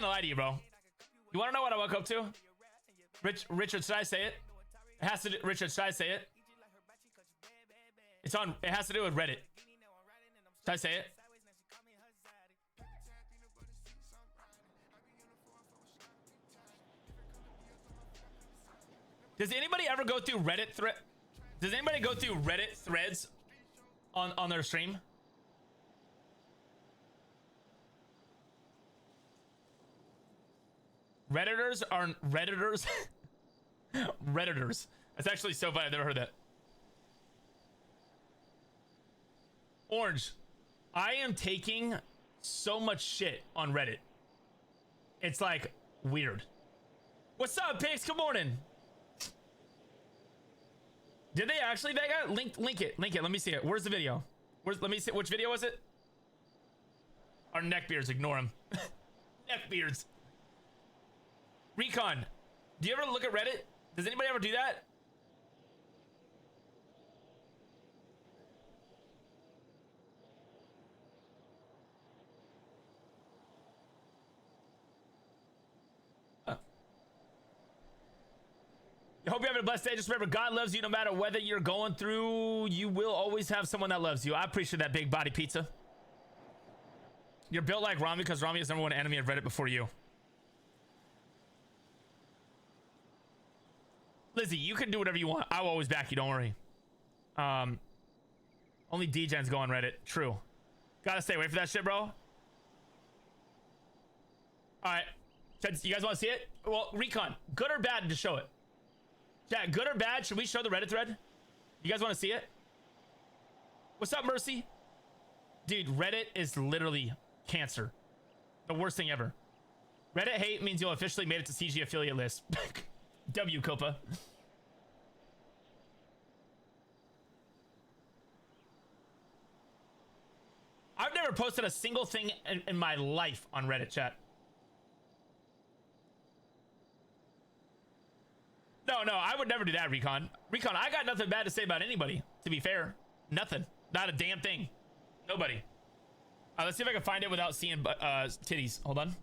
gonna lie to you, bro. You wanna know what I woke up to? Richard, should I say it? It has to do, Richard, should I say it? It's on, it has to do with Reddit. Should I say it? Does anybody ever go through Reddit thread? Does anybody go through Reddit threads on their stream? Redditors are Redditors. Redditors. That's actually so funny. I've never heard that. Orange. I am taking so much shit on Reddit. It's like weird. What's up, pigs? Good morning. Did they actually, Vega? Link it. Let me see it. Where's the video? Let me see. Which video was it? Our neckbeards. Ignore them. Neckbeards. Recon. Do you ever look at Reddit? Does anybody ever do that? I hope you're having a blessed day. Just remember, God loves you no matter whether you're going through. You will always have someone that loves you. I appreciate that, big body pizza. You're built like Ramee because Ramee is number one enemy of Reddit before you. Lizzie, you can do whatever you want. I will always back you. Don't worry. Only D-Gens go on Reddit. True. Gotta stay away from that shit, bro. All right. You guys want to see it? Well, Recon, good or bad to show it? Yeah, good or bad? Should we show the Reddit thread? You guys want to see it? What's up, Mercy? Dude, Reddit is literally cancer. The worst thing ever. Reddit hate means you'll officially made it to CG affiliate list. W, Copa. I've never posted a single thing in my life on Reddit, chat. No, I would never do that, Recon. Recon, I got nothing bad to say about anybody, to be fair. Nothing. Not a damn thing. Nobody. Let's see if I can find it without seeing titties. Hold on.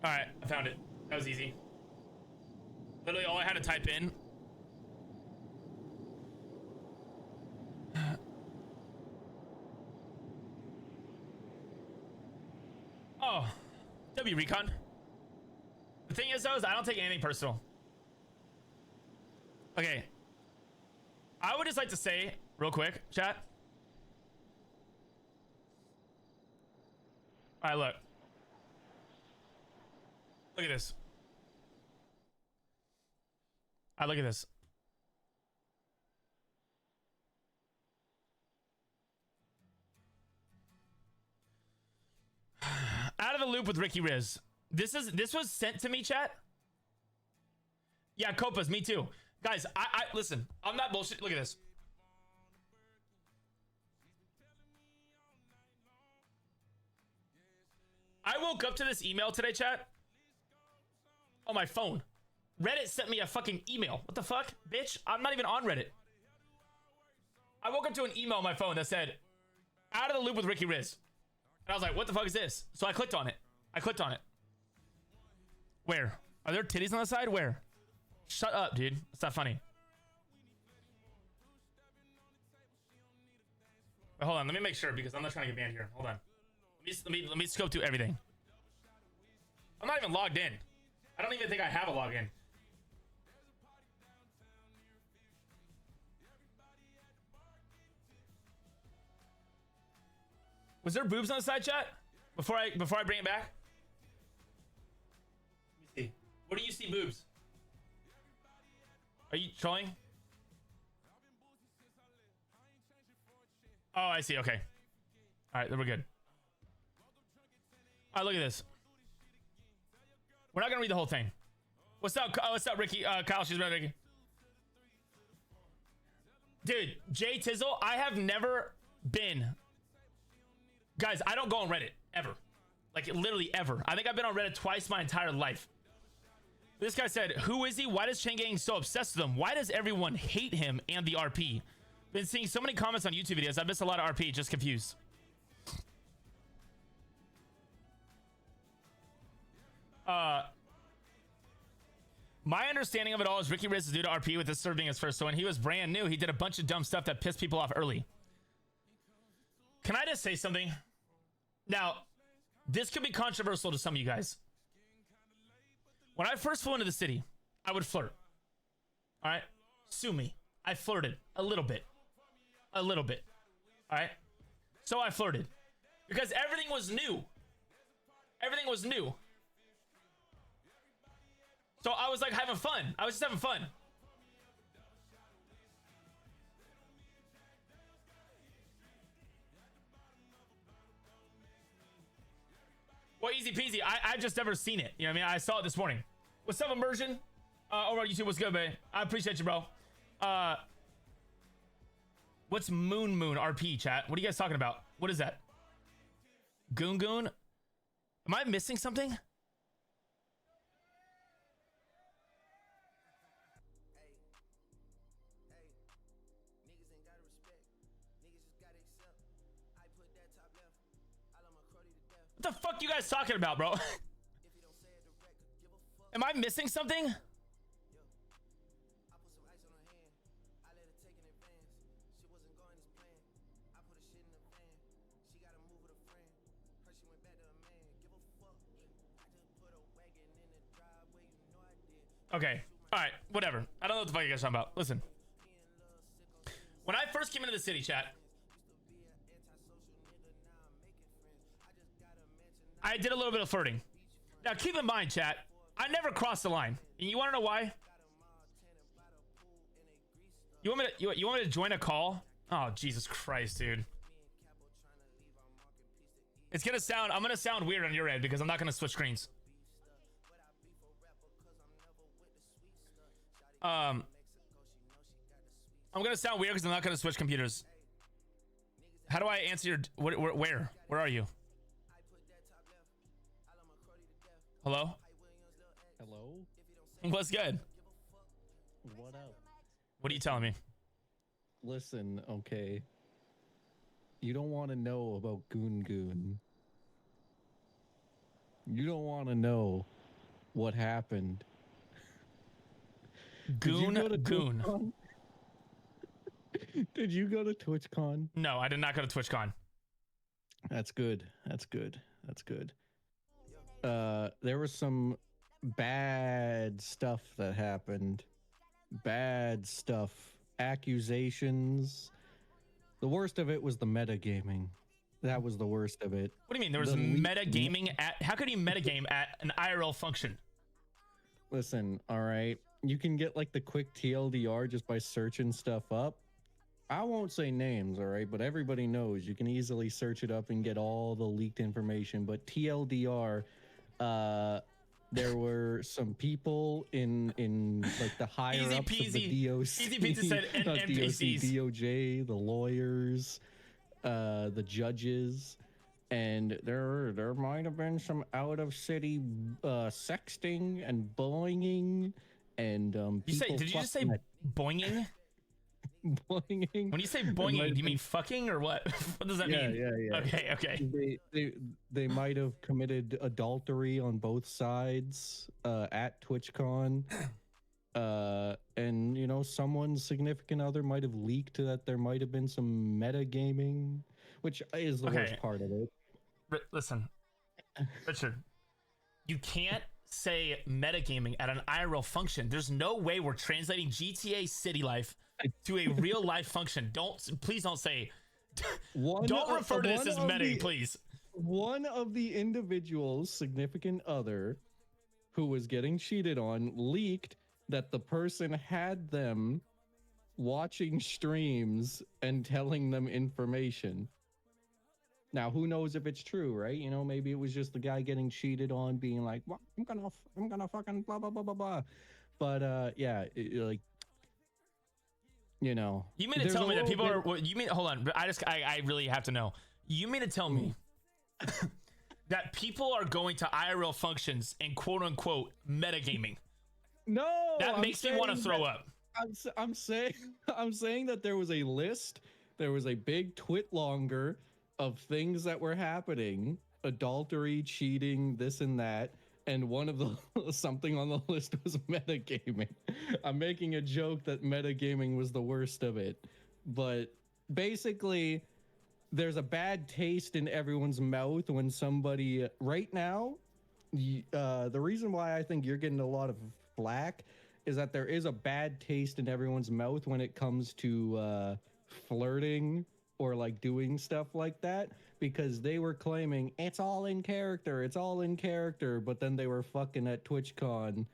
All right, I found it. That was easy. Literally all I had to type in. Oh, W, Recon. The thing is, though, is I don't take anything personal. Okay. I would just like to say, real quick, chat. All right, look. Look at this. All right, look at this. Out of the loop with Ricky Rizz. This was sent to me, chat. Yeah, Copas, me too. Guys, I listen, I'm not bullshit. Look at this. I woke up to this email today, chat. On my phone. Reddit sent me a fucking email. What the fuck, bitch? I'm not even on Reddit. I woke up to an email on my phone that said, out of the loop with Ricky Rizz. And I was like, what the fuck is this? So I clicked on it. Where? Are there titties on the side? Where? Shut up, dude. It's not funny. Wait, hold on. Let me make sure because I'm not trying to get banned here. Hold on. Let me scope through everything. I'm not even logged in. I don't even think I have a login. Was there boobs on the side, chat? Before I bring it back? Let me see. Where do you see boobs? Are you trolling? Oh, I see. Okay. All right, then we're good. All right, look at this. We're not gonna read the whole thing. What's up? What's up, Ricky? Kyle, she's right, Ricky. Dude, Jay Tizzle, I have never been. Guys, I don't go on Reddit ever. Like literally ever. I think I've been on Reddit twice my entire life. This guy said, who is he? Why does Chang gang so obsessed with him? Why does everyone hate him and the RP? Been seeing so many comments on YouTube videos. I missed a lot of RP, just confused. My understanding of it all is Ricky Rizz is due to RP with this server being his first. So when he was brand new, he did a bunch of dumb stuff that pissed people off early. Can I just say something? Now, this could be controversial to some of you guys. When I first flew into the city, I would flirt. All right? Sue me. I flirted a little bit. A little bit. All right? So I flirted. Because everything was new. Everything was new. So I was like having fun. I was just having fun. Well, easy peasy. I just never seen it. You know what I mean? I saw it this morning. What's up, Immersion? Over on YouTube, what's good, man? I appreciate you, bro. What's Moon RP, chat? What are you guys talking about? What is that? Goon Goon? Am I missing something? What the fuck you guys talking about, bro? Am I missing something? Okay. All right. Whatever. I don't know what the fuck you guys are talking about. Listen. When I first came into the city, chat, I did a little bit of flirting. Now, keep in mind, chat, I never crossed the line. And you want to know why? You want me to join a call? Oh, Jesus Christ, dude. It's gonna sound, I'm gonna sound weird on your end because I'm not gonna switch screens. I'm gonna sound weird because I'm not gonna switch computers. How do I answer your, where are you? Hello? Hello? What's good? What up? What are you telling me? Listen, okay. You don't want to know about Goon Goon. You don't want to know what happened. Goon. Did you go to TwitchCon? No, I did not go to TwitchCon. That's good. That's good. That's good. There was some bad stuff that happened. Bad stuff. Accusations. The worst of it was the metagaming. That was the worst of it. What do you mean? There was metagaming at... How could he metagame at an IRL function? Listen, all right. You can get like the quick TLDR just by searching stuff up. I won't say names, all right? But everybody knows you can easily search it up and get all the leaked information. But TLDR... there were some people in like the higher ups of the DOC, Easy peasy said NPCs, DOJ, the lawyers, the judges, and there might have been some out of city sexting and bullying and did you just say boinging? Boinging. When you say boinging, do you mean fucking or what? What does that mean? Yeah. Okay. They might have committed adultery on both sides at TwitchCon. And you know, someone's significant other might have leaked that there might have been some metagaming, which is the worst part of it. Listen, Richard, you can't say metagaming at an IRL function. There's no way we're translating GTA city life to a real life function. Please don't say. Don't refer to this as meta, please. One of the individuals' significant other who was getting cheated on leaked that the person had them watching streams and telling them information. Now, who knows if it's true, right? You know, maybe it was just the guy getting cheated on being like, well, I'm gonna fucking blah, blah, blah, blah, blah. But, yeah, like, you know. You mean to tell me that people are, you mean, hold on, I really have to know. You mean to tell me that people are going to IRL functions and quote unquote metagaming? No, That makes me want to throw up. I'm saying I'm saying that there was a list, there was a big twit longer of things that were happening, adultery, cheating, this and that, and one of the something on the list was metagaming. I'm making a joke that metagaming was the worst of it, but basically there's a bad taste in everyone's mouth when somebody right now the reason why I think you're getting a lot of flack is that there is a bad taste in everyone's mouth when it comes to flirting or like doing stuff like that, because they were claiming it's all in character, but then they were fucking at TwitchCon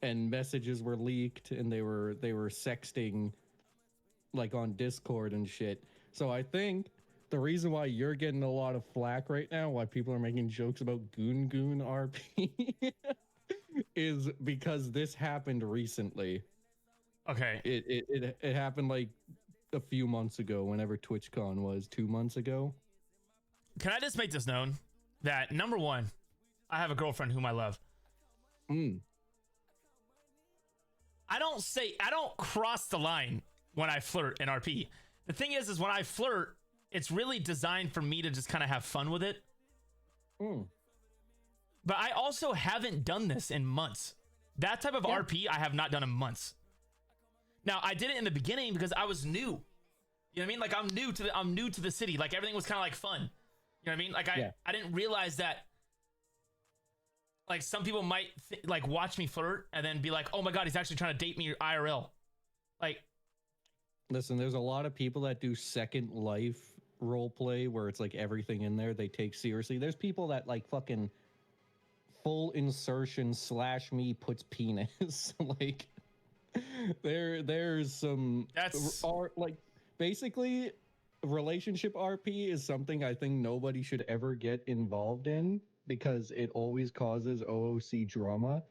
and messages were leaked and they were sexting like on Discord and shit. So I think the reason why you're getting a lot of flack right now, why people are making jokes about Goon Goon RP, is because this happened recently. Okay. It happened like a few months ago, whenever TwitchCon was, 2 months ago. Can I just make this known that number one, I have a girlfriend whom I love. I don't cross the line when I flirt in RP. The thing is when I flirt, it's really designed for me to just kind of have fun with it. But I also haven't done this in months. That type of RP I have not done in months. Now I did it in the beginning because I was new. You know what I mean? Like I'm new to the city. Like everything was kind of like fun. You know what I mean? Like I didn't realize that like some people might like watch me flirt and then be like, oh my God, he's actually trying to date me IRL. Like, listen, there's a lot of people that do Second Life role play where it's like everything in there they take seriously. There's people that like fucking full insertion / me puts penis. Like there's some like basically relationship RP is something I think nobody should ever get involved in because it always causes OOC drama.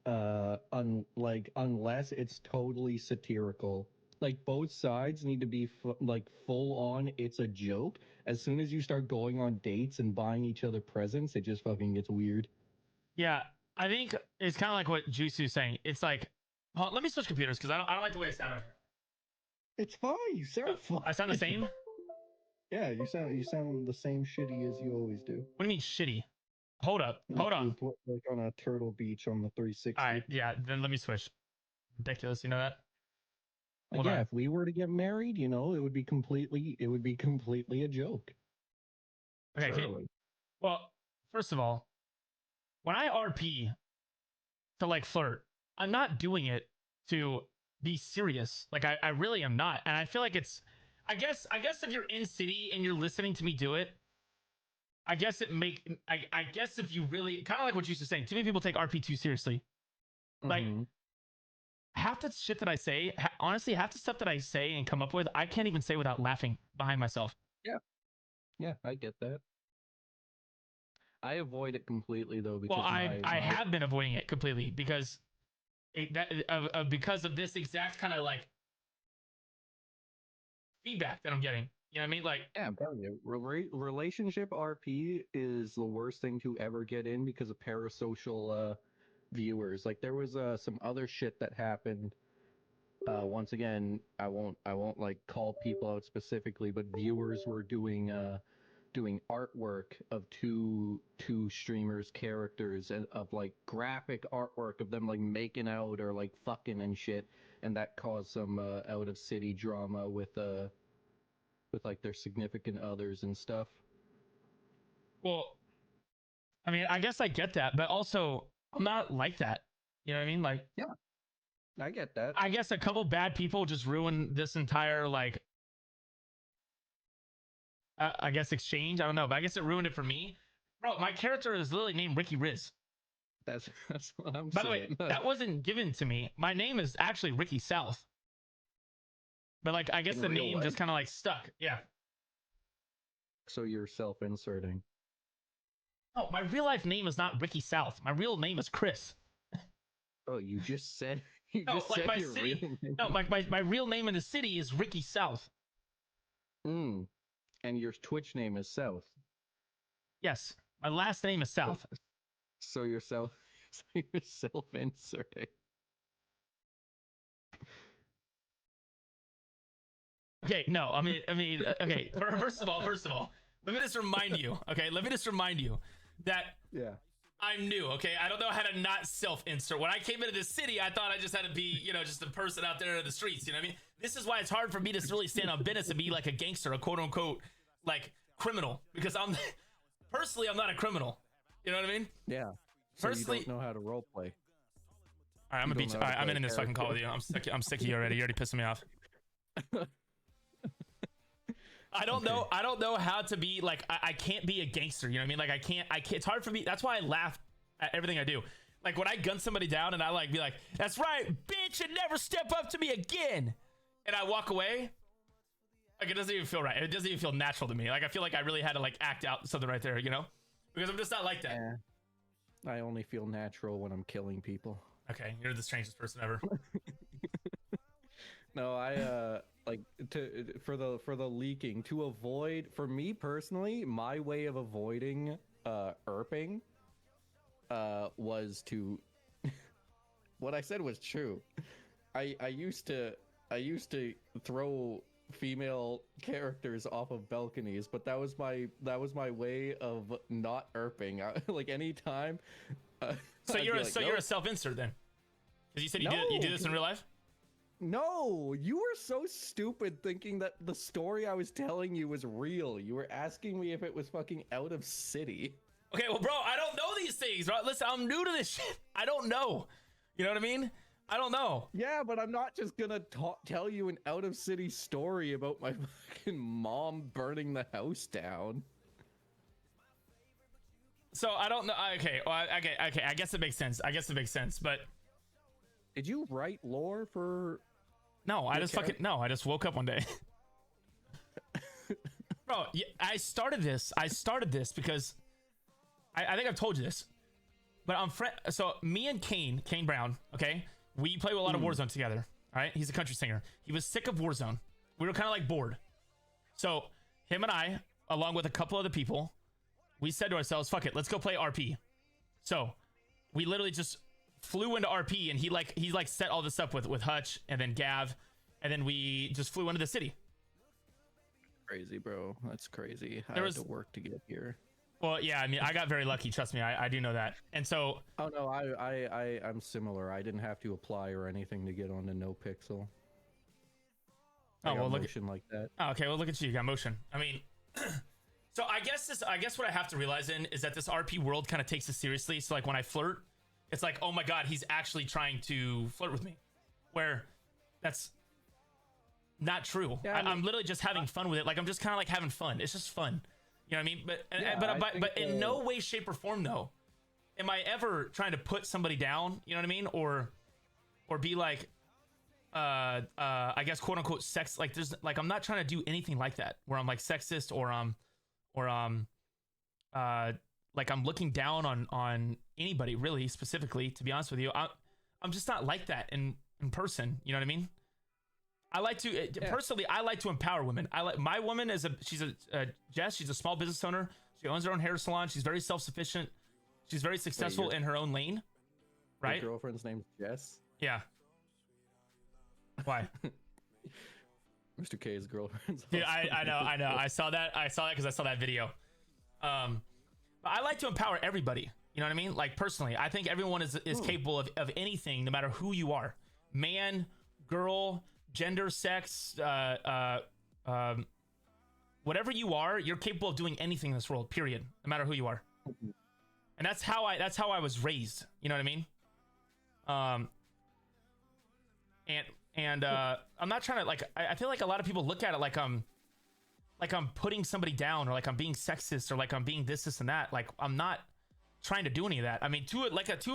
Unless it's totally satirical. Like both sides need to be like full on. It's a joke. As soon as you start going on dates and buying each other presents, it just fucking gets weird. Yeah, I think it's kind of like what Juicy was saying. It's like, oh, let me switch computers because I don't like the way I sound. It's fine. You sound fine. I sound the same. Yeah, you sound the same shitty as you always do. What do you mean shitty? Hold on. Like on a Turtle Beach on the 360. All right, yeah. Then let me switch. Ridiculous, you know that? Hold on. If we were to get married, you know, it would be completely a joke. Okay. Well, first of all, when I RP to like flirt, I'm not doing it to be serious. Like I really am not. And I feel like it's I guess if you're in city and you're listening to me do it, I guess if you really kind of like what you were saying, too many people take RP too seriously. Like half the shit that I say, honestly, half the stuff that I say and come up with, I can't even say without laughing behind myself. Yeah, I get that. I avoid it completely though because I have been avoiding it completely because because of this exact kind of like feedback that I'm getting. You know what I mean? Like, yeah, I'm telling you, relationship RP is the worst thing to ever get in because of parasocial viewers. Like there was some other shit that happened. Once again, I won't like call people out specifically, but viewers were doing artwork of two streamers' characters and of like graphic artwork of them like making out or like fucking and shit, and that caused some out of city drama with like their significant others and stuff. well, I mean, I guess I get that, but also I'm not like that. You know what I mean? Like, yeah, I get that. I guess a couple bad people just ruined this entire like I guess exchange. I don't know, but I guess it ruined it for me. Bro, my character is literally named Ricky Rizz. That's what I'm saying. By the way, that wasn't given to me. My name is actually Ricky South. But like I guess the name just kind of like stuck. Yeah. So you're self-inserting. No, my real life name is not Ricky South. My real name is Chris. Oh, you just said my city. No, my real name in the city is Ricky South. And your Twitch name is South. Yes, my last name is South. So you're self-inserting. Okay, no, okay. First of all, let me just remind you. Okay, let me just remind you that Yeah. I'm new. Okay, I don't know how to not self-insert. When I came into this city, I thought I just had to be, you know, just a person out there in the streets. You know what I mean? This is why it's hard for me to really stand on business and be like a gangster, a quote unquote like criminal, because I'm personally I'm not a criminal. You know what I mean? Yeah. So Personally, you don't know how to role play. All right, I'm gonna beat you. All right, I'm in this fucking call with you. I'm sick of you already. You're already pissing me off. I don't know how to be like I can't be a gangster. You know what I mean? Like I can't. It's hard for me. That's why I laugh at everything I do. Like when I gun somebody down and I like be like, "That's right, bitch, and never step up to me again," and I walk away. Like it doesn't even feel right. It doesn't even feel natural to me. Like I feel like I really had to like act out something right there. You know? Because I'm just not like that. Yeah. I only feel natural when I'm killing people. Okay, you're the strangest person ever. No, I like for the leaking to avoid. For me personally, my way of avoiding erping was to what I said was true. I used to throw female characters off of balconies, but that was my way of not erping. Like anytime. So you're a self-insert then, because you said you do this in real life. No, you were so stupid thinking that the story I was telling you was real. You were asking me if it was fucking out of city. Okay, well, bro, I don't know these things, bro. Listen, I'm new to this shit. I don't know. You know what I mean? I don't know. Yeah, but I'm not just gonna tell you an out of city story about my fucking mom burning the house down. So I don't know. Okay, well, okay. I guess it makes sense. But did you write lore for? No, I just woke up one day. Bro, yeah, I started this because I think I've told you this, but so me and Kane Brown, okay, we play a lot of Warzone together. All right, he's a country singer. He was sick of Warzone. We were kind of like bored. So him and I, along with a couple other people, we said to ourselves, fuck it, let's go play RP. So we literally just flew into RP, and he set all this up with Hutch and then Gav, and then we just flew into the city. Crazy, bro. That's crazy. I had to work to get here. Well, yeah, I mean, I got very lucky. Trust me, I do know that. And so, oh no, I'm similar. I didn't have to apply or anything to get onto NoPixel. Oh well, look motion like that. Oh, okay, well look at you. You got motion. I mean, so I guess what I have to realize is that this RP world kind of takes it seriously. So like when I flirt, it's like, oh my god, he's actually trying to flirt with me, where that's not true. Yeah, I'm literally just having fun with it. Like I'm just kind of like having fun. It's just fun. You know what I mean? But in no way, shape, or form, though, am I ever trying to put somebody down. You know what I mean? Or be like, I guess quote unquote sex. Like there's like I'm not trying to do anything like that where I'm like sexist or like I'm looking down on anybody really specifically. To be honest with you, I'm just not like that in person. You know what I mean? I like to personally. I like to empower women. My woman is she's a Jess. She's a small business owner. She owns her own hair salon. She's very self-sufficient. She's very successful in her own lane. Right? Your girlfriend's name's Jess. Yeah. Why? Mr. K's girlfriend's. Dude, I know. I saw that because I saw that video. But I like to empower everybody. You know what I mean? Like personally, I think everyone is capable of anything, no matter who you are, man, girl, gender, sex, whatever you are, you're capable of doing anything in this world, period, no matter who you are. And that's how I was raised. You know what I mean? And I'm not trying to like, I feel like a lot of people look at it like I'm putting somebody down, or like I'm being sexist, or like I'm being this and that. Like I'm not trying to do any of that. I mean, to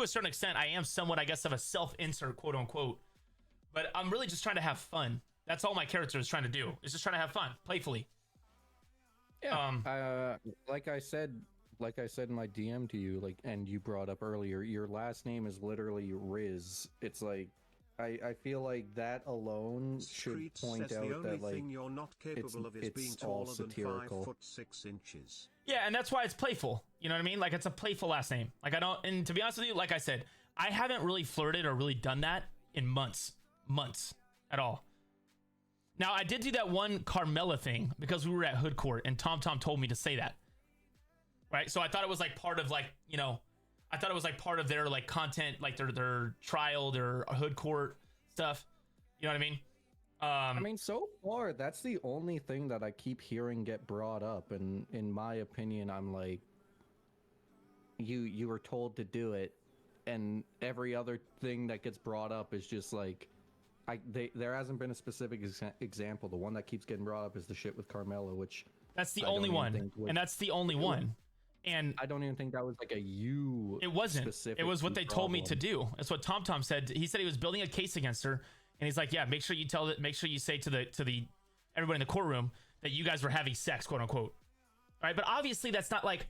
a certain extent, I am somewhat, I guess, of a self-insert, quote unquote. But I'm really just trying to have fun. That's all my character is trying to do. Is just trying to have fun, playfully. Yeah. Like I said in my DM to you, like, and you brought up earlier, your last name is literally Rizz. It's like, I feel like that alone should point out that like you're not capable of is being all taller than satirical. 5'6". Yeah, and that's why it's playful. You know what I mean? Like it's a playful last name. Like I don't, and to be honest with you, like I said, I haven't really flirted or really done that in months at all. Now, I did do that one Carmela thing because we were at Hood Court and Tom told me to say that. Right? So I thought it was like part of like, you know, I thought it was like part of their like content, like their trial, their Hood Court stuff. You know what I mean? I mean, so far, that's the only thing that I keep hearing get brought up. And in my opinion, I'm like, you were told to do it. And every other thing that gets brought up is just like, there hasn't been a specific example. The one that keeps getting brought up is the shit with Carmela, which that's the only one, and that's the only one. And I don't even think that was like a you. It wasn't. It was what they told me to do. That's what Tom said. He said he was building a case against her, and he's like, yeah, make sure you tell it. Make sure you say to the everybody in the courtroom that you guys were having sex, quote unquote. All right, but obviously that's not like,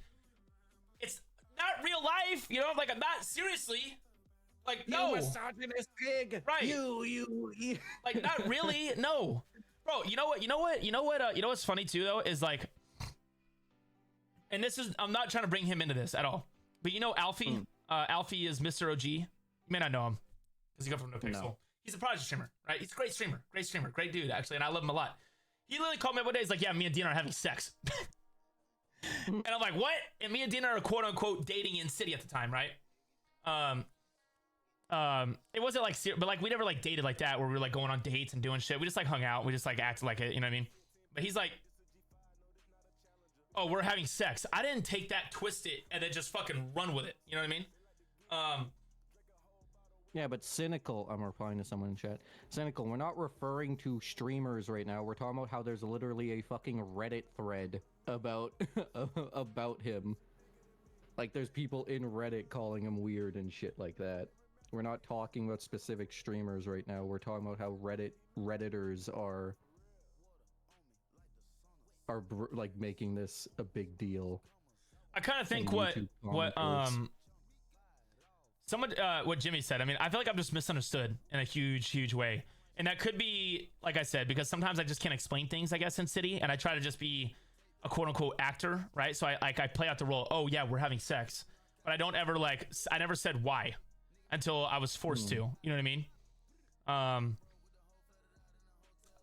it's not real life, you know. Like, I'm not seriously. Like, no, you misogynist pig. Right. You. Like, not really. No, bro. You know what's funny too though is like, and this is, I'm not trying to bring him into this at all, but you know Alfie. Alfie is Mr. OG. You may not know him because he comes from NoPixel. No. He's a Prodigy streamer, right? He's a great streamer, great dude actually, and I love him a lot. He literally called me up one day. He's like, yeah, me and Dina are having sex. And I'm like, what? And me and Dina are quote unquote dating in city at the time, right? It wasn't like, but like we never like dated like that where we were like going on dates and doing shit. We just like hung out. We just like acted like it, you know what I mean? But he's like, oh, we're having sex. I didn't take that, twist it, and then just fucking run with it. You know what I mean? Yeah, but cynical, I'm replying to someone in chat. Cynical, we're not referring to streamers right now. We're talking about how there's literally a fucking Reddit thread about about him. Like, there's people in Reddit calling him weird and shit like that. We're not talking about specific streamers right now. We're talking about how Redditors are like making this a big deal. I kind of think what Jimmy said. I mean, I feel like I'm just misunderstood in a huge way, and that could be, like I said, because sometimes I just can't explain things, I guess, in city, and I try to just be a quote unquote actor, right? So I play out the role. Oh yeah, we're having sex, but I don't ever like, I never said why until I was forced to. You know what I mean?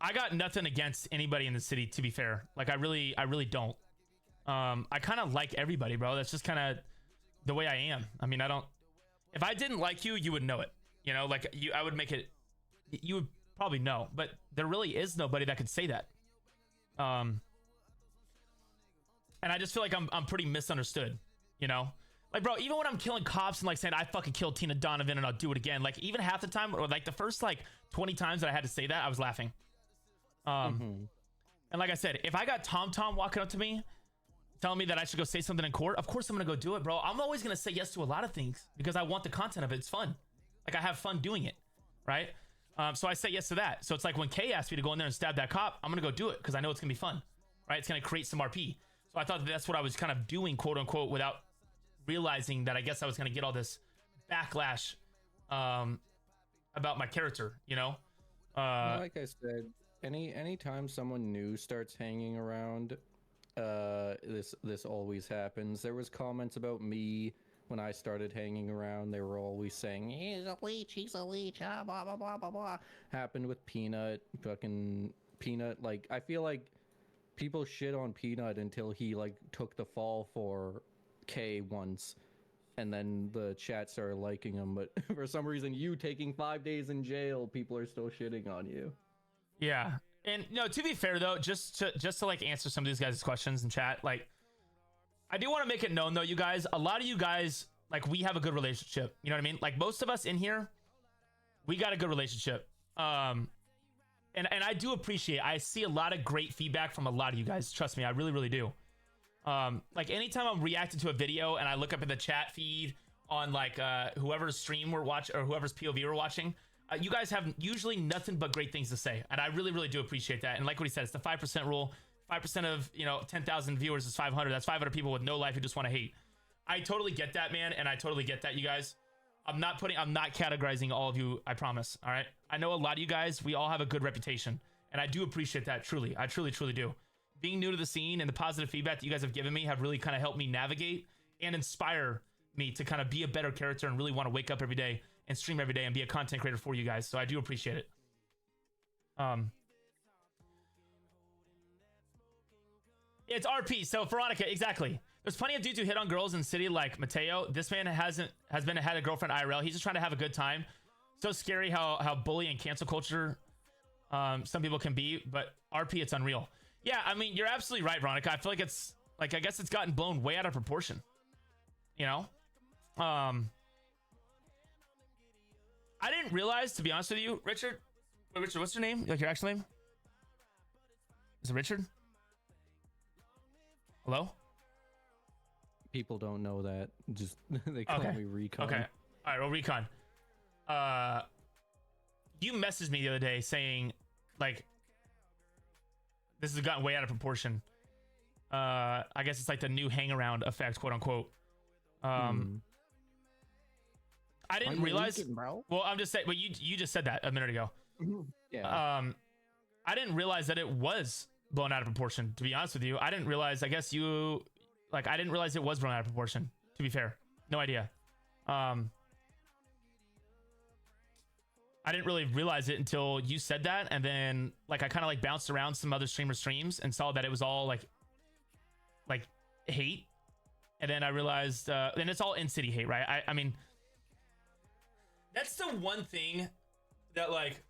I got nothing against anybody in the city, to be fair. Like, I really don't. I kind of like everybody, bro. That's just kind of the way I am. I mean, if I didn't like you, you would know it. You know, like I would make it, you would probably know, but there really is nobody that could say that. And I just feel like I'm pretty misunderstood, you know? Like, bro, even when I'm killing cops and like saying I fucking killed Tina Donovan and I'll do it again, like even half the time, or like the first like 20 times that I had to say that, I was laughing. And like I said, if I got Tom walking up to me telling me that I should go say something in court, of course I'm gonna go do it, bro. I'm always gonna say yes to a lot of things because I want the content of it. It's fun. Like, I have fun doing it, right? So I say yes to that. So it's like when Kay asked me to go in there and stab that cop, I'm gonna go do it because I know it's gonna be fun, right? It's gonna create some RP. So I thought that's what I was kind of doing, quote unquote, without realizing that I guess I was gonna get all this backlash about my character, you know? Like I said, anytime someone new starts hanging around, this always happens. There was comments about me when I started hanging around. They were always saying he's a leech, blah blah blah blah blah. Happened with Peanut, fucking Peanut. Like, I feel like people shit on Peanut until he like took the fall for K once, and then the chat started liking him. But for some reason, you taking 5 days in jail, people are still shitting on you. Yeah. And no, to be fair though, just to like answer some of these guys' questions in chat, like, I do want to make it known though, you guys, a lot of you guys, like, we have a good relationship. You know what I mean? Like, most of us in here, we got a good relationship. And I do appreciate, I see a lot of great feedback from a lot of you guys. Trust me, I really do. Like, anytime I'm reacting to a video and I look up in the chat feed on like whoever's stream we're watching or whoever's POV we're watching, you guys have usually nothing but great things to say, and I really do appreciate that. And like what he said, it's the 5% rule. 5% of, you know, 10,000 viewers is 500. That's 500 people with no life who just want to hate. I totally get that, man, and I totally get that, you guys. I'm not categorizing all of you, I promise. All right, I know a lot of you guys, we all have a good reputation, and I do appreciate that. Truly, I truly do. Being new to the scene and the positive feedback that you guys have given me have really kind of helped me navigate and inspire me to kind of be a better character and really want to wake up every day and stream every day and be a content creator for you guys. So I do appreciate it. It's RP. So Veronica, exactly. There's plenty of dudes who hit on girls in city like Mateo. This man had a girlfriend IRL. He's just trying to have a good time. So scary how bully and cancel culture some people can be, but RP, it's unreal. Yeah, I mean, you're absolutely right, Veronica. I feel like it's like, I guess it's gotten blown way out of proportion. You know? I didn't realize, to be honest with you, Richard. Wait, Richard, what's your name? Like your actual name? Is it Richard? Hello? People don't know that. Just they call me Recon. Okay. All right, well, Recon. You messaged me the other day saying, like, this has gotten way out of proportion. I guess it's like the new hang around effect, quote unquote. I didn't realize. Well, I'm just saying. Well, you just said that a minute ago. Yeah. I didn't realize that it was blown out of proportion. To be honest with you, I didn't realize. I guess you, like, I didn't realize it was blown out of proportion. To be fair, no idea. I didn't really realize it until you said that, and then like I kind of like bounced around some other streamers' streams and saw that it was all like hate, and then I realized, and it's all in-city hate, right? I mean, that's the one thing that like,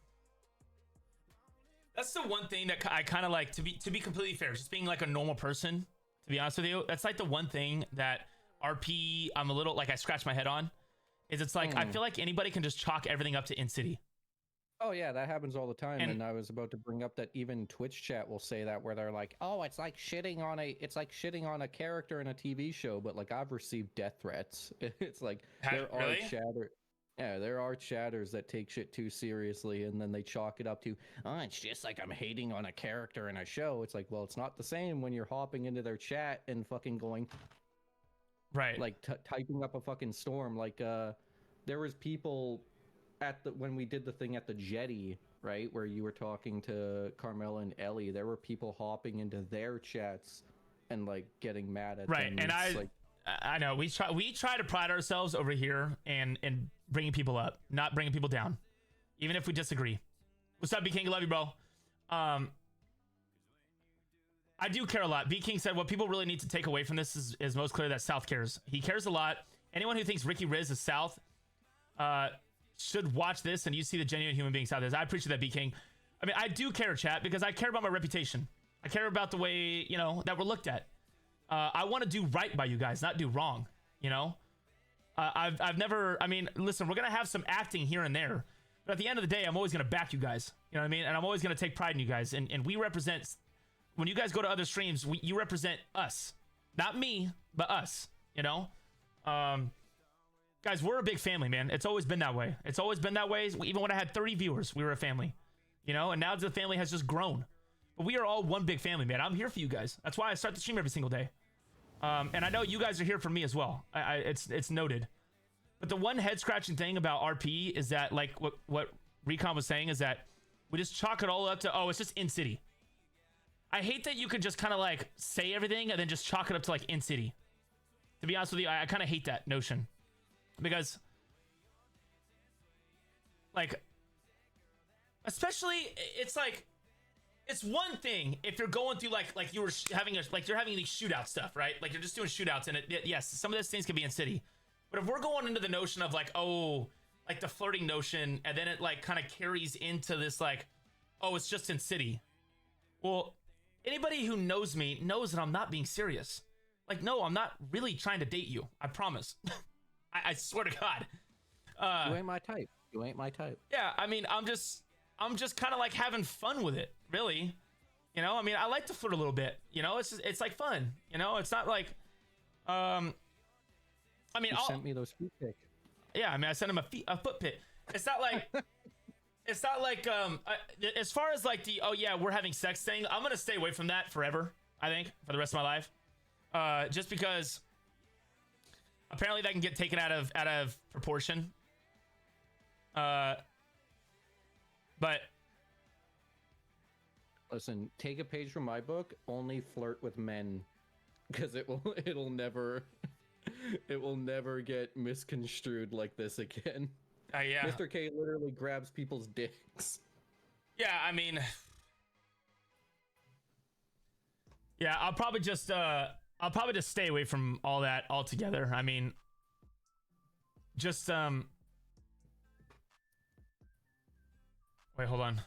that's the one thing that I kind of like, to be completely fair, just being like a normal person, to be honest with you, that's like the one thing that RP, I'm a little like, I scratch my head on. Is it's like, I feel like anybody can just chalk everything up to in-city. Oh yeah, that happens all the time. And I was about to bring up that even Twitch chat will say that, where they're like, "Oh, it's like shitting on a character in a TV show." But like, I've received death threats. It's like there are chatters that take shit too seriously, and then they chalk it up to, "Oh, it's just like I'm hating on a character in a show." It's like, well, it's not the same when you're hopping into their chat and fucking going, right, like typing up a fucking storm. Like there was people when we did the thing at the jetty, right, where you were talking to Carmela and Ellie, there were people hopping into their chats and like getting mad at right them. And I know we try to pride ourselves over here and bringing people up, not bringing people down, even if we disagree. What's up, B King? Love you, bro. I do care a lot. B King said what people really need to take away from this is most clear that South cares. He cares a lot. Anyone who thinks Ricky Rizz is South should watch this, and you see the genuine human being South is. I appreciate that, B King. I mean, I do care, chat, because I care about my reputation. I care about the way, you know, that we're looked at. I want to do right by you guys, not do wrong, you know? I've never, I mean, listen, we're going to have some acting here and there, but at the end of the day, I'm always going to back you guys, you know what I mean? And I'm always going to take pride in you guys, and we represent, when you guys go to other streams, you represent us. Not me, but us, you know? Guys, we're a big family, man. It's always been that way. It's always been that way. Even when I had 30 viewers, we were a family, you know? And now the family has just grown. But we are all one big family, man. I'm here for you guys. That's why I start the stream every single day. And I know you guys are here for me as well. It's noted. But the one head-scratching thing about RP is that, like what Recon was saying, is that we just chalk it all up to, oh, it's just in-city. I hate that you could just kind of like say everything and then just chalk it up to like in-city. To be honest with you, I kind of hate that notion. Because, like, especially, it's like, it's one thing if you're going through like you were having you're having these shootout stuff, right? Like you're just doing shootouts, and yes, some of those things can be in city. But if we're going into the notion of like, oh, like the flirting notion, and then it like kind of carries into this like, oh, it's just in city. Well, anybody who knows me knows that I'm not being serious. Like, no, I'm not really trying to date you. I promise. I swear to God. You ain't my type. You ain't my type. Yeah, I mean, I'm just kind of like having fun with it, really. You know, I mean, I like to flirt a little bit. You know, it's like fun. You know, it's not like, I mean, you sent me those feet pics. Yeah, I mean, I sent him a foot pic. It's not like, it's not like, as far as like the, oh yeah, we're having sex thing, I'm gonna stay away from that forever. I think for the rest of my life, just because apparently that can get taken out of proportion. But listen, take a page from my book. Only flirt with men, because it'll never get misconstrued like this again. Yeah. Mr. K literally grabs people's dicks. Yeah, I mean, Yeah, I'll probably just stay away from all that altogether. I mean, just wait, hold on.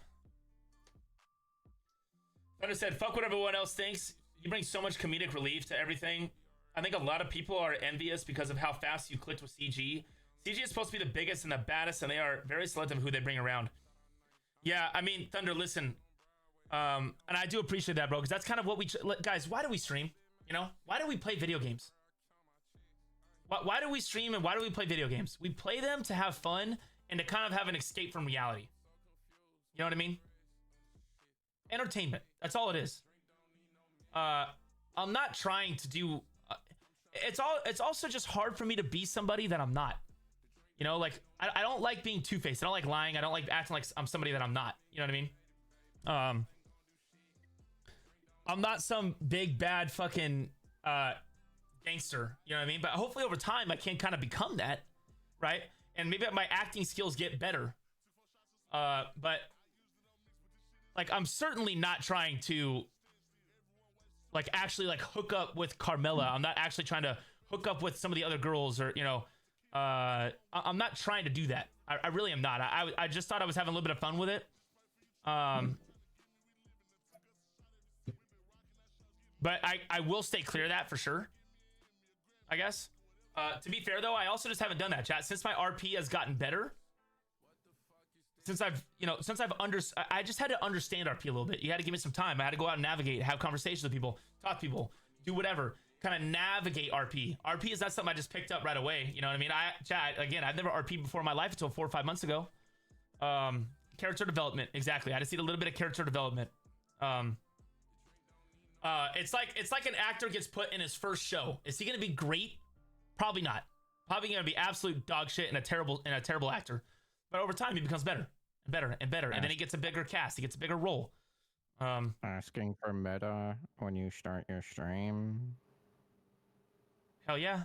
Thunder said, fuck what everyone else thinks. You bring so much comedic relief to everything. I think a lot of people are envious because of how fast you clicked with CG. CG is supposed to be the biggest and the baddest, and they are very selective who they bring around. Yeah, I mean, Thunder, listen. And I do appreciate that, bro, because that's kind of what we... Guys, why do we stream? You know? Why do we play video games? Why do we stream and why do we play video games? We play them to have fun and to kind of have an escape from reality. You know what I mean? Entertainment. That's all it is. I'm not trying to do... it's also just hard for me to be somebody that I'm not. You know, like, I don't like being two-faced. I don't like lying. I don't like acting like I'm somebody that I'm not. You know what I mean? I'm not some big, bad fucking gangster. You know what I mean? But hopefully over time, I can kind of become that, right? And maybe my acting skills get better. But, like, I'm certainly not trying to... like actually like hook up with Carmela. I'm not actually trying to hook up with some of the other girls or, you know, I'm not trying to do that. I really am not. I just thought I was having a little bit of fun with it. But I will stay clear of that for sure, I guess. To be fair though, I also just haven't done that, chat. Since my RP has gotten better, since I just had to understand RP a little bit. You had to give me some time. I had to go out and navigate, have conversations with people, talk to people, do whatever, kind of navigate RP. RP is not something I just picked up right away. You know what I mean? Chat, again, I've never RP before in my life until 4 or 5 months ago. Character development, exactly. I just need a little bit of character development. It's like an actor gets put in his first show. Is he gonna be great? Probably not. Probably gonna be absolute dog shit and a terrible actor. But over time, he becomes better and better and better. And then he gets a bigger cast. He gets a bigger role. Asking for meta when you start your stream. Hell yeah.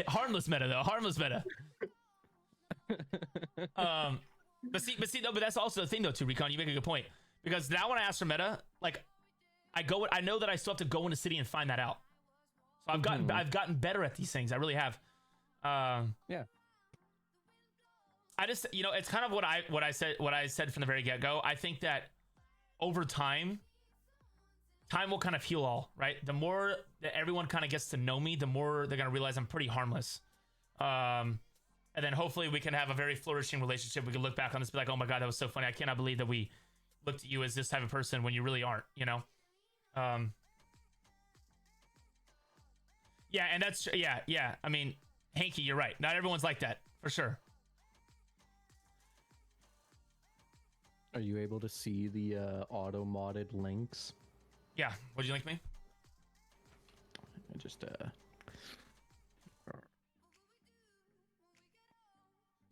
Harmless meta, though. Harmless meta. But that's also the thing, though, too, Recon. You make a good point. Because now when I ask for meta, like, I know that I still have to go in the city and find that out. So I've gotten better at these things. I really have. Yeah. I just, you know, it's kind of what I said from the very get-go. I think that over time will kind of heal all, right? The more that everyone kind of gets to know me, the more they're gonna realize I'm pretty harmless. And then hopefully we can have a very flourishing relationship. We can look back on this and be like, oh my god, that was so funny. I cannot believe that we looked at you as this type of person when you really aren't, you know? Yeah, and that's, yeah. I mean, Hanky, you're right. Not everyone's like that, for sure. Are you able to see the auto-modded links? Yeah, what'd you link me? I just,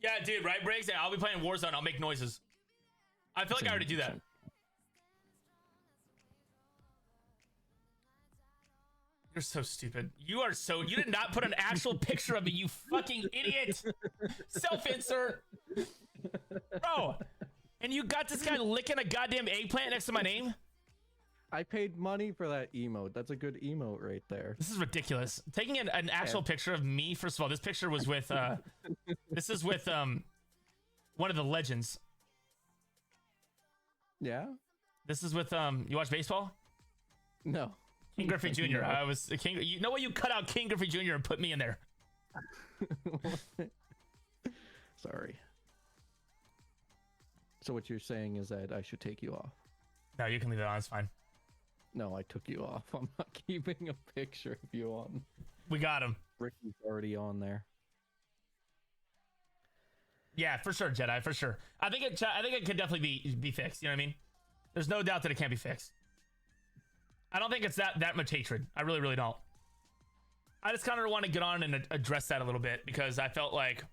Yeah, dude, right, Briggs? Yeah, I'll be playing Warzone. I'll make noises. I feel like I already do that. You're so stupid. You did not put an actual picture of me, you fucking idiot. Self-insert. Bro. And you got this guy licking a goddamn eggplant next to my name? I paid money for that emote. That's a good emote right there. This is ridiculous. Taking an actual picture of me, first of all, this picture was with, this is with, one of the legends. Yeah? This is with, you watch baseball? No. King Griffey Jr. No. I was King. You know what? You cut out King Griffey Jr. and put me in there. Sorry. So what you're saying is that I should take you off? No, you can leave it on. It's fine. No, I took you off. I'm not keeping a picture of you on. We got him. Ricky's already on there. Yeah, for sure, Jedi, for sure. I think it could definitely be fixed. You know what I mean? There's no doubt that it can't be fixed. I don't think it's that much hatred. I really, really don't. I just kind of want to get on and address that a little bit because I felt like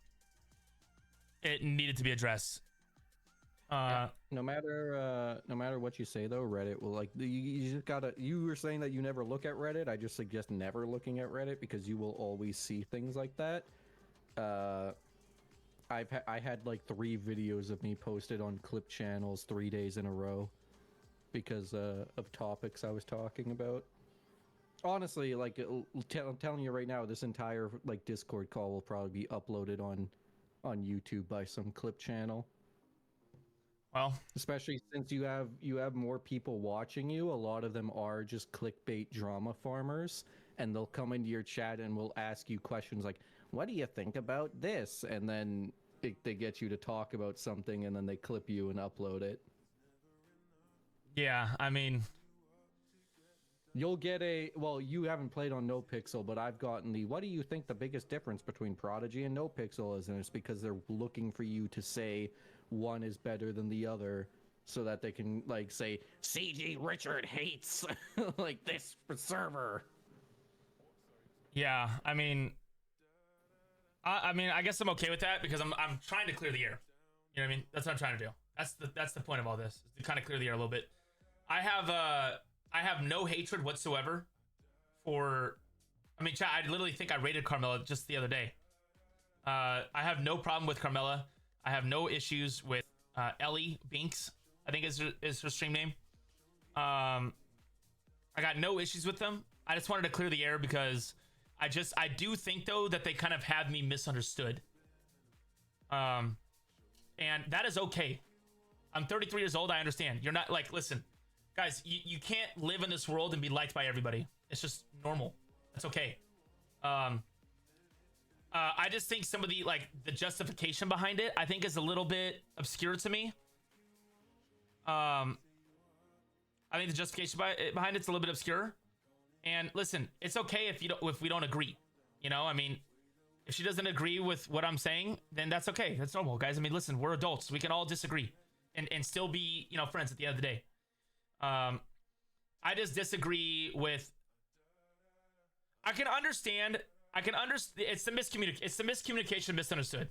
it needed to be addressed. Yeah. No matter what you say though, Reddit will like you just gotta. You were saying that you never look at Reddit. I just suggest never looking at Reddit because you will always see things like that. I had like 3 videos of me posted on clip channels 3 days in a row because of topics I was talking about. Honestly, like I'm telling you right now, this entire like Discord call will probably be uploaded on YouTube by some clip channel. Well, especially since you have more people watching you. A lot of them are just clickbait drama farmers, and they'll come into your chat and will ask you questions like, "What do you think about this?" And then they get you to talk about something, and then they clip you and upload it. yeah, I mean, you'll get well, you haven't played on NoPixel, but I've gotten the, what do you think the biggest difference between Prodigy and NoPixel is? And it's because they're looking for you to say one is better than the other, so that they can like say CG Richard hates like this server. yeah, I mean, I guess I'm okay with that because I'm trying to clear the air. You know what I mean? That's what I'm trying to do. That's the point of all this, is to kind of clear the air a little bit. I have no hatred whatsoever for, I mean, chat, I literally think I rated Carmella just the other day. I have no problem with Carmella. I have no issues with Ellie Binks, I think is her stream name. I got no issues with them. I just wanted to clear the air because I do think though that they kind of have me misunderstood. And that is okay. I'm 33 years old. I understand. You're not like, listen, guys, you can't live in this world and be liked by everybody. It's just normal. That's okay. I just think some of the justification behind it, I think is a little bit obscure to me. I think the justification behind it's a little bit obscure. And listen, it's okay if we don't agree. You know, I mean, if she doesn't agree with what I'm saying, then that's okay. That's normal, guys. I mean, listen, we're adults. We can all disagree and still be, you know, friends at the end of the day. I just disagree with. I can understand. It's the miscommunication, misunderstood.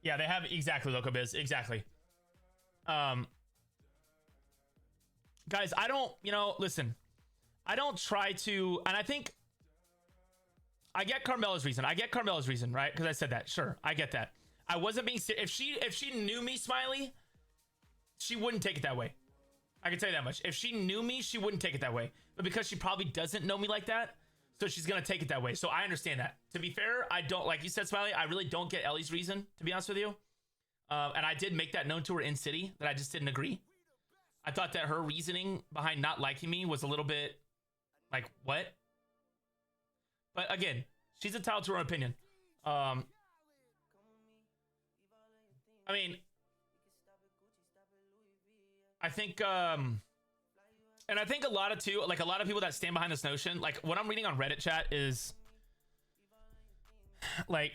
Yeah, they have exactly, Loco Biz, exactly. Guys, I don't, you know, listen. I don't try to, and I think I get Carmella's reason. Right? Because I said that. Sure, I get that. I wasn't being serious. If she knew me, Smiley, she wouldn't take it that way. I can tell you that much. If she knew me, she wouldn't take it that way. But because she probably doesn't know me like that, so she's gonna take it that way. So I understand that. To be fair, I don't, like you said, Smiley, I really don't get Ellie's reason, to be honest with you. And I did make that known to her in city that I just didn't agree. I thought that her reasoning behind not liking me was a little bit like, what? But again, she's entitled to her own opinion. I mean, I think, and I think a lot of people that stand behind this notion, like what I'm reading on Reddit chat is like,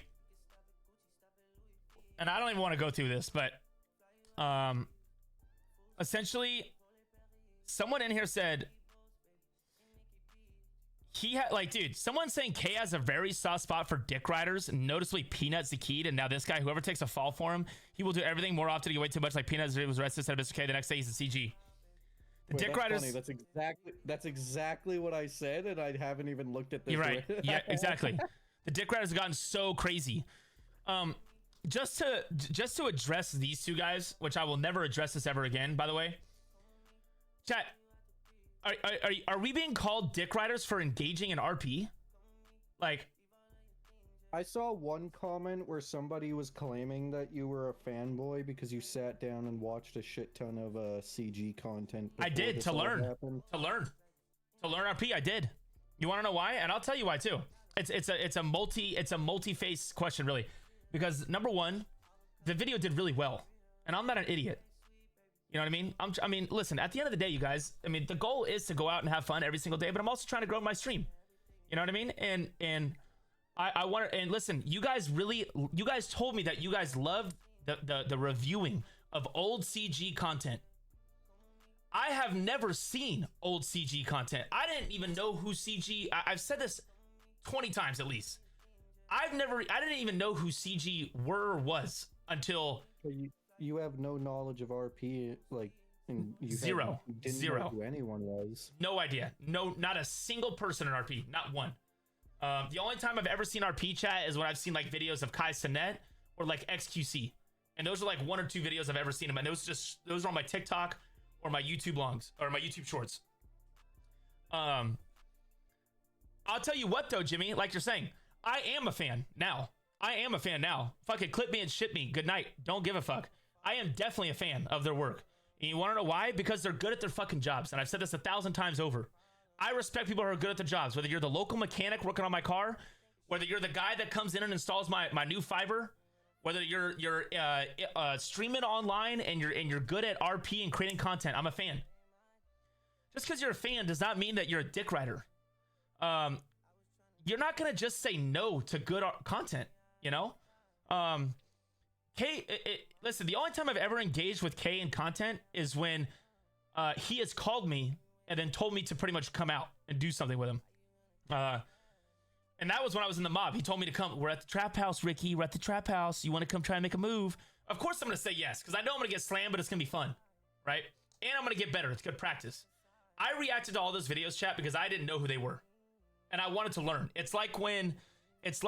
and I don't even want to go through this, but essentially someone in here said he had, like, dude, someone saying K has a very soft spot for dick riders, noticeably Peanut Zakid, and now this guy, whoever takes a fall for him, he will do everything more often to get way too much, like Peanut was arrested, said Mr. K, the next day he's a CG. The dick riders. Funny. That's exactly what I said, and I haven't even looked at this. You're right. Yeah, exactly. The dick riders have gotten so crazy. Just to address these two guys, which I will never address this ever again, by the way. Chat, are we being called dick riders for engaging in RP? Like, I saw one comment where somebody was claiming that you were a fanboy because you sat down and watched a shit ton of CG content. I did, to learn RP. I did. You want to know why? And I'll tell you why too. It's a multi-faced question, really, because number one, the video did really well, and I'm not an idiot. You know what I mean? I mean, listen, at the end of the day, you guys, I mean, the goal is to go out and have fun every single day, but I'm also trying to grow my stream. You know what I mean? And I want to, and listen, you guys told me that you guys love the reviewing of old CG content. I have never seen old CG content. I didn't even know who CG, I've said this 20 times at least. I didn't even know who CG was until. You have no knowledge of RP, like, and you zero didn't know who anyone was. No idea. No, not a single person in RP, not one. The only time I've ever seen RP chat is when I've seen like videos of Kai Sinet or like XQC, and those are like one or two videos I've ever seen them, and those are on my TikTok or my YouTube longs or my YouTube shorts. I'll tell you what though, Jimmy, like you're saying, I am a fan now. Fucking clip me and shit me. Good night. Don't give a fuck. I am definitely a fan of their work. And you want to know why? Because they're good at their fucking jobs. And I've said this 1,000 times over. I respect people who are good at their jobs. Whether you're the local mechanic working on my car, whether you're the guy that comes in and installs my new fiber, whether you're streaming online and you're good at RP and creating content, I'm a fan. Just because you're a fan does not mean that you're a dick rider. You're not gonna just say no to good content, you know. Listen, the only time I've ever engaged with K in content is when he has called me and then told me to pretty much come out and do something with him. And that was when I was in the mob. He told me to come. We're at the trap house, Ricky. We're at the trap house. You want to come try and make a move? Of course I'm going to say yes, because I know I'm going to get slammed, but it's going to be fun, right? And I'm going to get better. It's good practice. I reacted to all those videos, chat, because I didn't know who they were. And I wanted to learn. It's like when, let's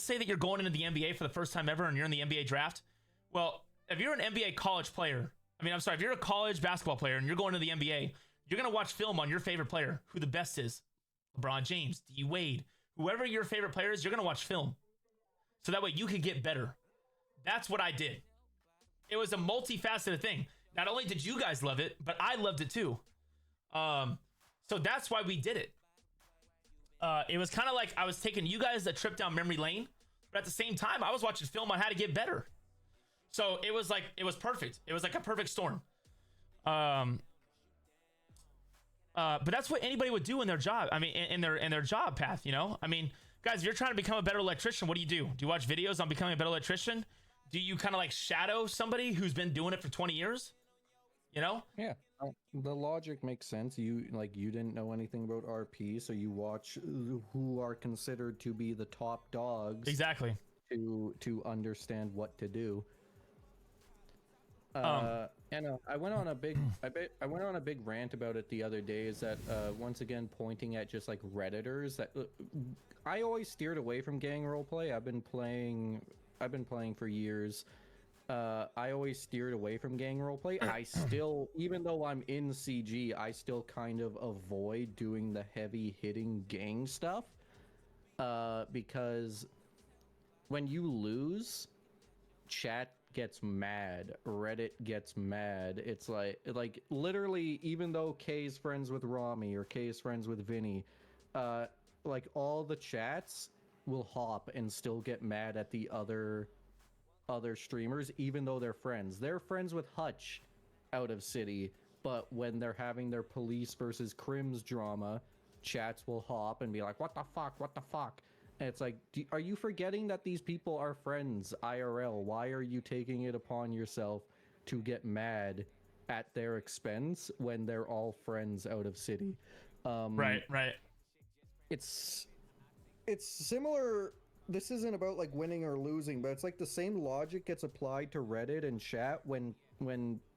say that you're going into the NBA for the first time ever and you're in the NBA draft. Well, if you're an NBA college player, if you're a college basketball player and you're going to the NBA, you're going to watch film on your favorite player, who the best is. LeBron James, D. Wade, whoever your favorite player is, you're going to watch film. So that way you can get better. That's what I did. It was a multifaceted thing. Not only did you guys love it, but I loved it too. So that's why we did it. It was kind of like I was taking you guys a trip down memory lane, but at the same time, I was watching film on how to get better. So it was perfect. It was like a perfect storm. But that's what anybody would do in their job. In their job path, you know? Guys, if you're trying to become a better electrician, what do? Do you watch videos on becoming a better electrician? Do you kind of like shadow somebody who's been doing it for 20 years? You know? Yeah. The logic makes sense. You didn't know anything about RP, so you watch who are considered to be the top dogs. Exactly. To understand what to do. I went on a big rant about it the other day. Is that once again pointing at just like Redditors that I always steered away from gang roleplay. I've been playing for years. I always steered away from gang roleplay. I still, even though I'm in CG, I still kind of avoid doing the heavy hitting gang stuff because when you lose, chat gets mad, Reddit gets mad. It's like literally, even though K's friends with Ramee or K's friends with Vinny, like all the chats will hop and still get mad at the other streamers, even though they're friends. They're friends with Hutch out of city, but when they're having their police versus crims drama, chats will hop and be like, what the fuck? And it's like, are you forgetting that these people are friends IRL? Why are you taking it upon yourself to get mad at their expense when they're all friends out of city? Right. It's similar. This isn't about like winning or losing, but it's like the same logic gets applied to Reddit and chat when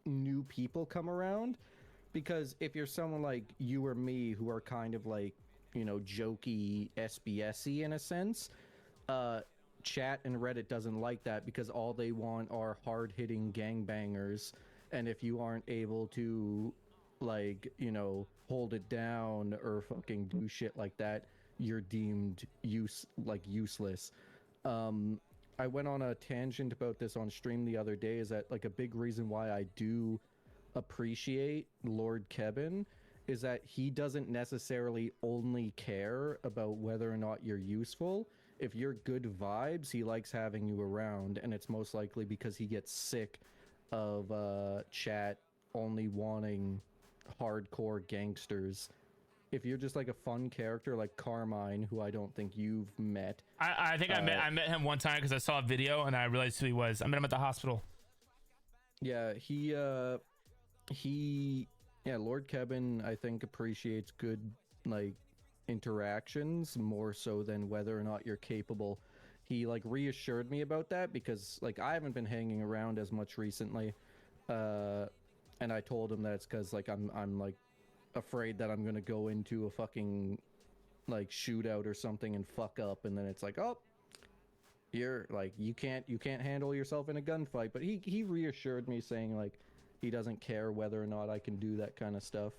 new people come around. Because if you're someone like you or me who are kind of like, you know, jokey, SBS-y in a sense, chat and Reddit doesn't like that because all they want are hard-hitting gangbangers. And if you aren't able to, like, you know, hold it down or fucking do shit like that, you're deemed useless. I went on a tangent about this on stream the other day. Is that like a big reason why I do appreciate Lord Kebun is that he doesn't necessarily only care about whether or not you're useful. If you're good vibes, he likes having you around, and it's most likely because he gets sick of chat only wanting hardcore gangsters. If you're just like a fun character like Carmine, who I don't think you've met. I think I met him one time because I saw a video and I realized who he was. I met him at the hospital. Yeah, Lord Kebun, I think, appreciates good like interactions more so than whether or not you're capable. He like reassured me about that because like I haven't been hanging around as much recently, and I told him that it's because like I'm like afraid that I'm gonna go into a fucking like shootout or something and fuck up, and then it's like, oh, you're like you can't handle yourself in a gunfight. But he reassured me saying like, He doesn't care whether or not I can do that kind of stuff.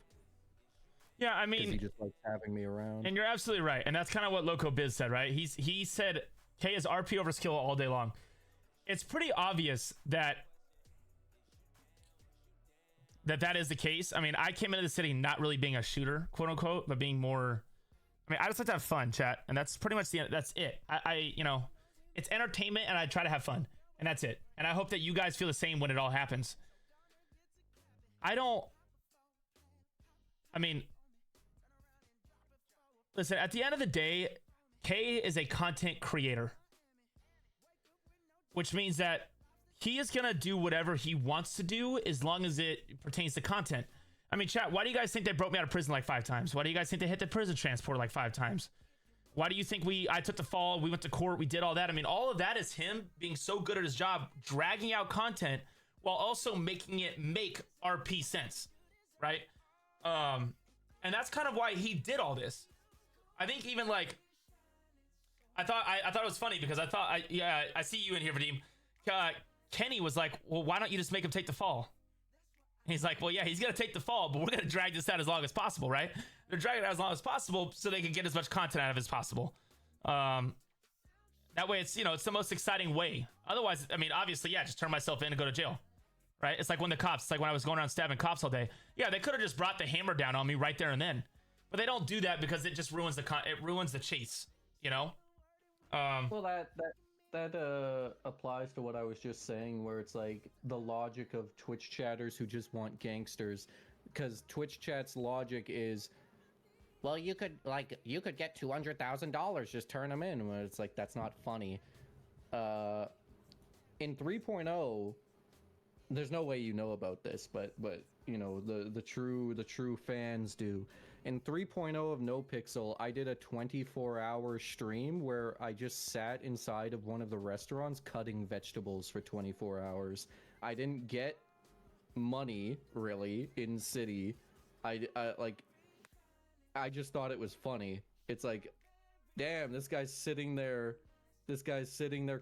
Yeah, I 'Cause he mean, just likes having me around. and you're absolutely right, and that's kind of what Loco Biz said, right? He said K is RP over skill all day long. It's pretty obvious that that is the case. I mean, I came into the city not really being a shooter, quote unquote, but being more. I mean, I just like to have fun, chat, and that's pretty much that's it. I you know, it's entertainment, and I try to have fun, and that's it. And I hope that you guys feel the same when it all happens. I mean, listen, at the end of the day, K is a content creator, which means that he is gonna do whatever he wants to do as long as it pertains to content. I mean, chat, why do you guys think they broke me out of prison like 5 times? Why do you guys think they hit the prison transport like 5 times? Why do you think I took the fall, we went to court, we did all that? I mean, all of that is him being so good at his job, dragging out content while also making it make RP sense, right? And that's kind of why he did all this. I think even like, I thought it was funny because I thought, I see you in here, Vadim. Kenny was like, well, why don't you just make him take the fall? And he's like, well, yeah, he's gonna take the fall, but we're gonna drag this out as long as possible, right? They're dragging it out as long as possible so they can get as much content out of it as possible. That way, it's, you know, it's the most exciting way. Otherwise, I mean, obviously, yeah, just turn myself in and go to jail, right? It's like when it's like when I was going around stabbing cops all day. Yeah, they could have just brought the hammer down on me right there and then, but they don't do that because it just ruins the chase, you know? Well, that applies to what I was just saying, where it's like the logic of Twitch chatters who just want gangsters, because Twitch chat's logic is, well, you could get $200,000, just turn them in. When it's like, that's not funny. In 3.0, there's no way you know about this, but you know, the true fans do. In 3.0 of NoPixel, I did a 24-hour stream where I just sat inside of one of the restaurants cutting vegetables for 24 hours. I didn't get money really in city. I just thought it was funny. It's like, damn, this guy's sitting there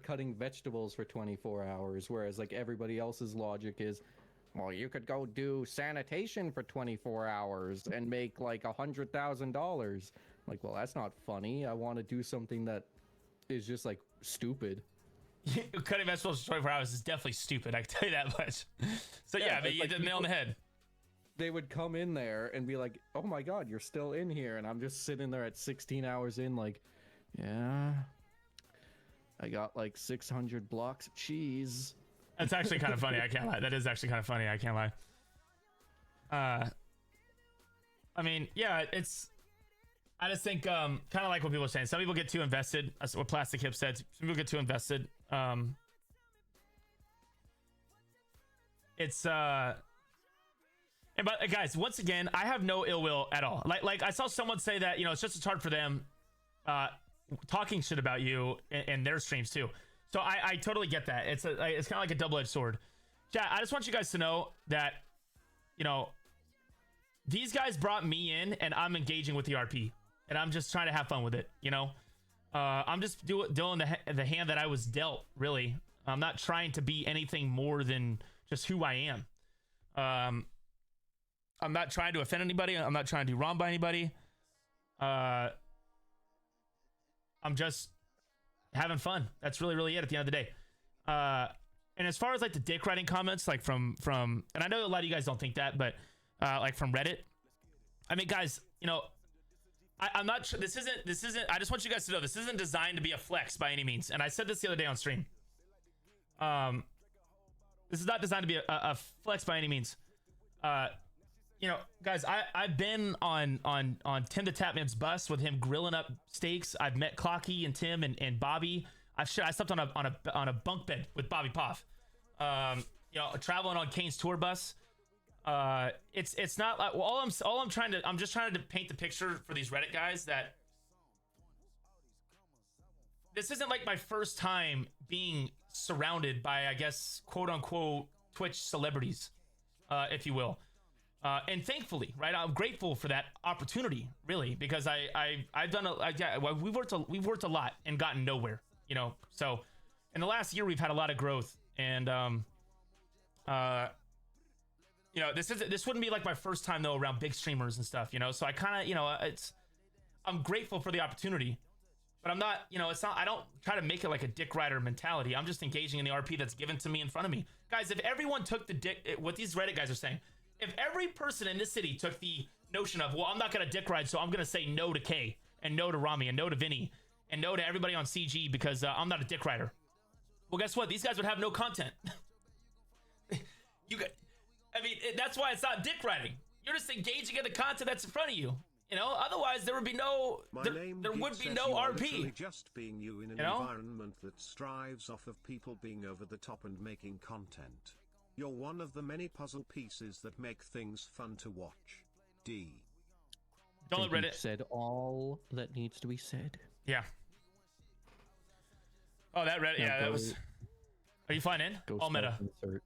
cutting vegetables for 24 hours, whereas like everybody else's logic is, well, you could go do sanitation for 24 hours and make like $100,000. Like, well, that's not funny. I want to do something that is just like stupid. Cutting vegetables for 24 hours is definitely stupid, I can tell you that much. So yeah, but you hit the nail on the head. They would come in there and be like, oh my god, you're still in here. And I'm just sitting there at 16 hours in like, yeah, I got like 600 blocks of cheese. That's actually kind of funny, I can't lie. That is actually kind of funny, I can't lie. I mean, yeah, I just think kind of like what people are saying. Some people get too invested. That's what Plastic Hip said. Some people get too invested. But guys, once again, I have no ill will at all. Like I saw someone say that, you know, it's just as hard for them talking shit about you in their streams too. So I totally get that. It's kind of like a double-edged sword. Chat, I just want you guys to know that, you know, these guys brought me in and I'm engaging with the RP and I'm just trying to have fun with it, you know? I'm just doing the hand that I was dealt, really. I'm not trying to be anything more than just who I am. I'm not trying to offend anybody. I'm not trying to do wrong by anybody. I'm just having fun. That's really it at the end of the day. And as far as like the dick riding comments, like from, and I know a lot of you guys don't think that, but like from Reddit, I mean, guys, you know, I'm not sure. This isn't, I just want you guys to know, this isn't designed to be a flex by any means. And I said this the other day on stream. This is not designed to be a flex by any means. You know, guys, I've been on Tim the Tapman's bus with him grilling up steaks. I've met Clocky and Tim and Bobby. I slept on a bunk bed with Bobby Poff. You know, traveling on Kane's tour bus. It's not like, well, I'm just trying to paint the picture for these Reddit guys that this isn't like my first time being surrounded by, I guess, quote unquote Twitch celebrities, if you will. And thankfully, right, I'm grateful for that opportunity, really, because I've done we've worked a lot and gotten nowhere, you know. So in the last year, we've had a lot of growth, and you know, this wouldn't be like my first time though around big streamers and stuff, you know. So I kind of, you know, I'm grateful for the opportunity, but I'm not, you know, I don't try to make it like a dick rider mentality. I'm just engaging in the RP that's given to me in front of me. Guys, if everyone took what these Reddit guys are saying, if every person in this city took the notion of, well, I'm not gonna dick ride, so I'm gonna say no to K and no to Ramee and no to Vinny and no to everybody on CG because I'm not a dick rider. Well, guess what? These guys would have no content. I mean, that's why it's not dick riding. You're just engaging in the content that's in front of you. You know, otherwise there would be no there would be no RP. Just being you in an You know? environment that strives off of people being over the top and making content. You're one of the many puzzle pieces that make things fun to watch. D. Don't let Reddit said all that needs to be said. Yeah. Oh, that Reddit. Yeah, that was. Are you fine in? Go All meta. insert.